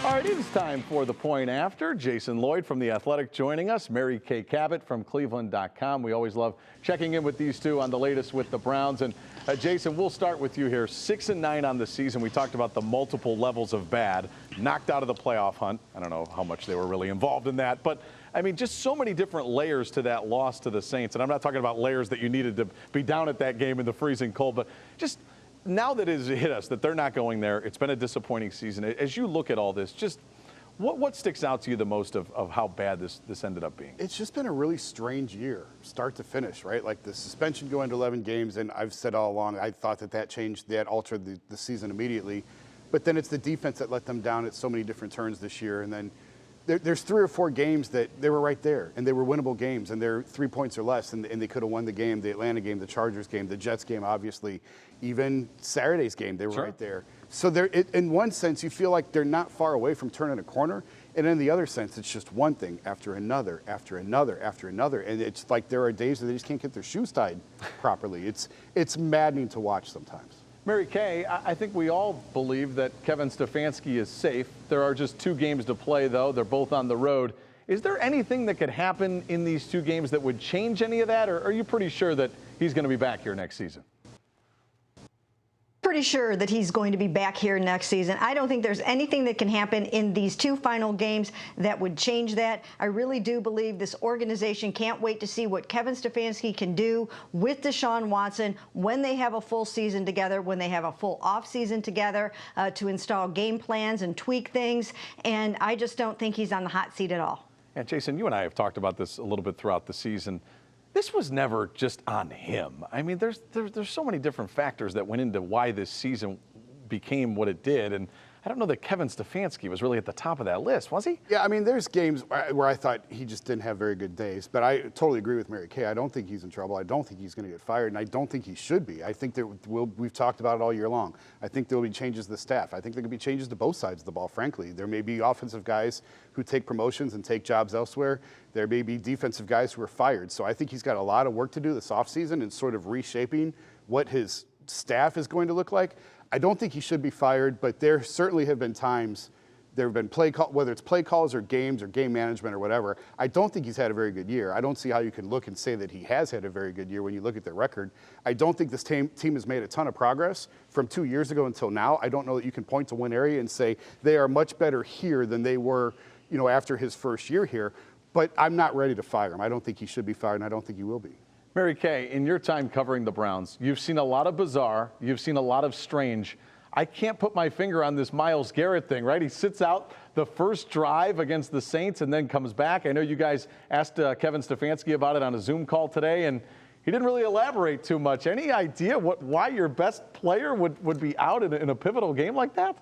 All right, it's time for The Point After. Jason Lloyd from The Athletic joining us. Mary Kay Cabot from Cleveland.com. We always love checking in with these two on the latest with the Browns. And Jason, we'll start with you here. 6-9 on the season. We talked about the multiple levels of bad. Knocked out of the playoff hunt. I don't know how much they were really involved in that. But, I mean, just so many different layers to that loss to the Saints. And I'm not talking about layers that you needed to be down at that game in the freezing cold, but just now that it has hit us that they're not going there, it's been a disappointing season. As you look at all this, just what sticks out to you the most of how bad this ended up being? It's just been a really strange year, start to finish, right? Like the suspension going to 11 games, and I've said all along, I thought that altered the season immediately. But then it's the defense that let them down at so many different turns this year. And then there's 3 or 4 games that they were right there, and they were winnable games, and they're 3 points or less, and they could have won the game, the Atlanta game, the Chargers game, the Jets game, obviously, even Saturday's game, they were right there. So in one sense, you feel like they're not far away from turning a corner, and in the other sense, it's just one thing after another, after another, after another, and it's like there are days that they just can't get their shoes tied properly. It's maddening to watch sometimes. Mary Kay, I think we all believe that Kevin Stefanski is safe. There are just 2 games to play, though. They're both on the road. Is there anything that could happen in these 2 games that would change any of that, or are you pretty sure that he's going to be back here next season? Pretty sure that he's going to be back here next season. I don't think there's anything that can happen in these 2 final games that would change that. I really do believe this organization can't wait to see what Kevin Stefanski can do with Deshaun Watson when they have a full season together, when they have a full offseason together to install game plans and tweak things. And I just don't think he's on the hot seat at all. And Jason, you and I have talked about this a little bit throughout the season. This was never just on him. I mean, there's so many different factors that went into why this season became what it did. And I don't know that Kevin Stefanski was really at the top of that list, was he? Yeah, I mean, there's games where I thought he just didn't have very good days. But I totally agree with Mary Kay. I don't think he's in trouble. I don't think he's going to get fired, and I don't think he should be. I think that we've talked about it all year long. I think there will be changes to the staff. I think there could be changes to both sides of the ball, frankly. There may be offensive guys who take promotions and take jobs elsewhere. There may be defensive guys who are fired. So I think he's got a lot of work to do this offseason in sort of reshaping what his staff is going to look like. I don't think he should be fired, but there certainly have been times, there have been whether it's play calls or games or game management or whatever. I don't think he's had a very good year. I don't see how you can look and say that he has had a very good year when you look at their record. I don't think this team has made a ton of progress from 2 years ago until now. I don't know that you can point to one area and say they are much better here than they were, after his first year here. But I'm not ready to fire him. I don't think he should be fired, and I don't think he will be. Mary Kay, in your time covering the Browns, you've seen a lot of bizarre, you've seen a lot of strange. I can't put my finger on this Myles Garrett thing, right? He sits out the first drive against the Saints and then comes back. I know you guys asked Kevin Stefanski about it on a Zoom call today, and he didn't really elaborate too much. Any idea why your best player would be out in a pivotal game like that?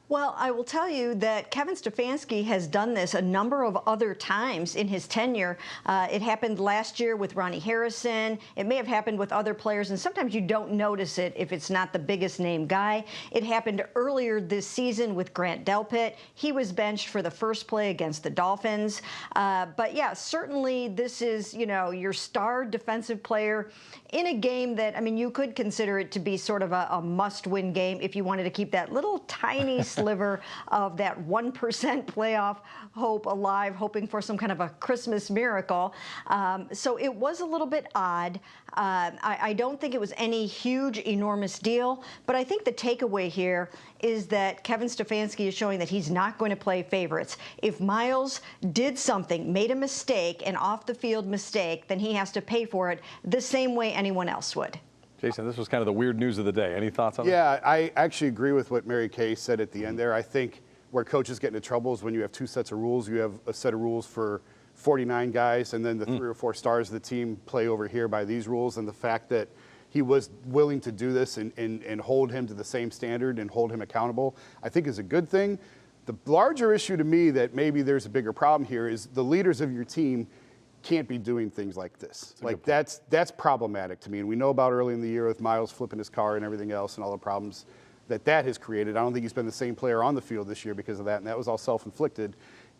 Well, I will tell you that Kevin Stefanski has done this a number of other times in his tenure. It happened last year with Ronnie Harrison. It may have happened with other players, and sometimes you don't notice it if it's not the biggest name guy. It happened earlier this season with Grant Delpit. He was benched for the first play against the Dolphins. But yeah, certainly this is, your star defensive player in a game that, I mean, you could consider it to be sort of a must-win game if you wanted to keep that little tiny sliver of that 1% playoff hope alive, hoping for some kind of a Christmas miracle. So it was a little bit odd. I don't think it was any huge, enormous deal, but I think the takeaway here is that Kevin Stefanski is showing that he's not going to play favorites. If Myles did something, made a mistake, an off-the-field mistake, then he has to pay for it the same way anyone else would. Jason, this was kind of the weird news of the day. Any thoughts on that? Yeah, I actually agree with what Mary Kay said at the end there. I think where coaches get into trouble is when you have 2 sets of rules. You have a set of rules for 49 guys, and then the 3 or 4 stars of the team play over here by these rules. And the fact that he was willing to do this and hold him to the same standard and hold him accountable, I think is a good thing. The larger issue to me that maybe there's a bigger problem here is the leaders of your team can't be doing things like this. Like that's problematic to me. And we know about early in the year with Myles flipping his car and everything else and all the problems that has created. I don't think he's been the same player on the field this year because of that, and that was all self-inflicted.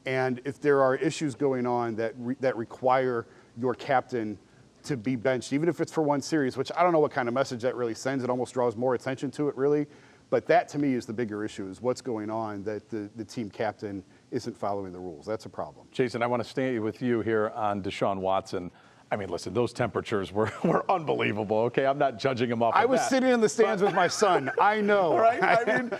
And if there are issues going on that require your captain to be benched, even if it's for one series, which I don't know what kind of message that really sends. It almost draws more attention to it, really. But that, to me, is the bigger issue, is what's going on, that the team captain isn't following the rules. That's a problem. Jason, I want to stay with you here on Deshaun Watson. I mean, listen, those temperatures were unbelievable, okay? I'm not judging him off of that. I was sitting in the stands with my son. I know. Right? I mean,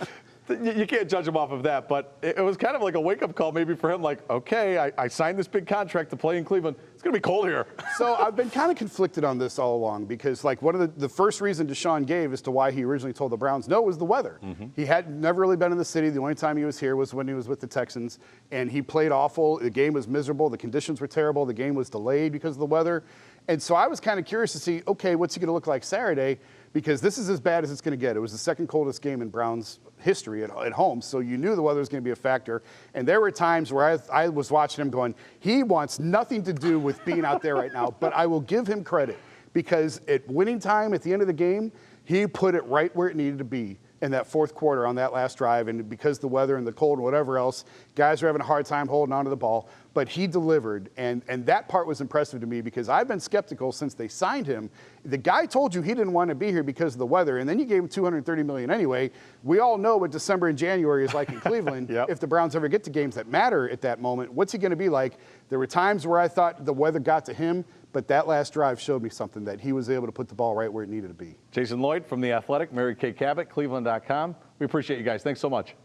you can't judge him off of that, but it was kind of like a wake-up call maybe for him, like, okay, I signed this big contract to play in Cleveland. It's going to be cold here. So I've been kind of conflicted on this all along, because like one of the first reason Deshaun gave as to why he originally told the Browns no was the weather. He had never really been in the city. The only time he was here was when he was with the Texans, and he played awful. The game was miserable. The conditions were terrible. The game was delayed because of the weather. And so I was kind of curious to see, okay, what's he going to look like Saturday? Because this is as bad as it's going to get. It was the second coldest game in Browns history at home, so you knew the weather was going to be a factor. And there were times where I was watching him going, he wants nothing to do with being out there right now, but I will give him credit, because at winning time at the end of the game, he put it right where it needed to be in that fourth quarter on that last drive. And because the weather and the cold and whatever else, guys are having a hard time holding onto the ball. But he delivered, and that part was impressive to me, because I've been skeptical since they signed him. The guy told you he didn't want to be here because of the weather, and then you gave him $230 million anyway. We all know what December and January is like in Cleveland. Yep. If the Browns ever get to games that matter at that moment, what's he going to be like? There were times where I thought the weather got to him, but that last drive showed me something, that he was able to put the ball right where it needed to be. Jason Lloyd from The Athletic, Mary Kay Cabot, Cleveland.com. We appreciate you guys. Thanks so much.